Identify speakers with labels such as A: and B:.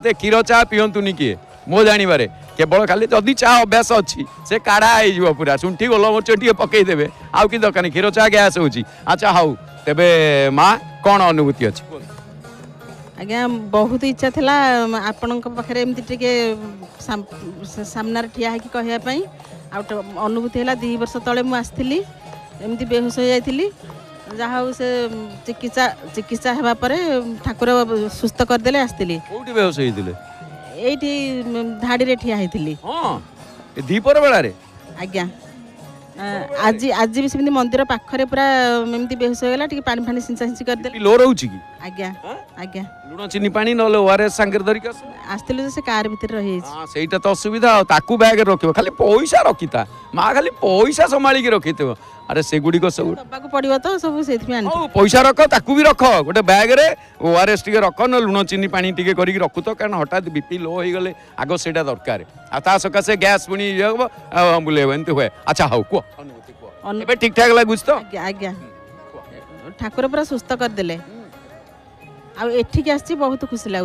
A: क्षीर चाह पिंतुनि किए मो जानवे केवल खाली जदि चाह अभ्यास अच्छी से काढ़ा हो पूरा शुंठी गोलमरीच टे पकईदे आउ कि दरकार क्षीर चाह गैस हो। अच्छा हाउ तेबे माँ कौन अनुभूति अच्छी
B: आज्ञा बहुत इच्छा थिला आपण पाखे एमती टे सामने ठिया है कहवाई अनुभूति है 2 वर्ष तले मुझे आसती एमती बेहोश हो जाती जहाँ से चिकित्सा हेबा परे ठाकुर सुस्थ करदे आसती
A: कोठी बेहोश होइतिले
B: एठी धाड़ी रे ठिया हेतिली
A: हां ए दीपर बेला रे
B: आज्ञा आज आज भी सेमती मंदिर पाखरे पूरा एमती बेहोश हो गला टिके पानी फानी सिंचा सिंची करदे
A: लो रहउची की
B: आज्ञा आज्ञा
A: लुण चीनी पानी नले ओआरएस सांगर धरिक
B: आसतिले से कार भीतर रही
A: हां सेटा तो असुविधा ताकू बैग रखियो खाली पैसा रखिता मां खाली पैसा संभाली के रखितो अरे से गुडी को सब
B: दबाक पड़ियो तो सब सेथि आन
A: पैसा रख ताकू भी रख गोटे बैग रे ओआरएस टिके रख न लुण चीनी पानी टिके करी रखु तो कारण हठात बीपी लो हो गले आगो सेटा दरकार आ ता सकासे गैस पुनी बुलेब एंत हुए। अच्छा हाउ को अनुभूति को एबे ठीक ठाक लागुछ तो
B: आज्ञा आज्ञा ठाकुर पूरा सुस्थ करदेले आ एठिक आसी बहुत खुशी लागु।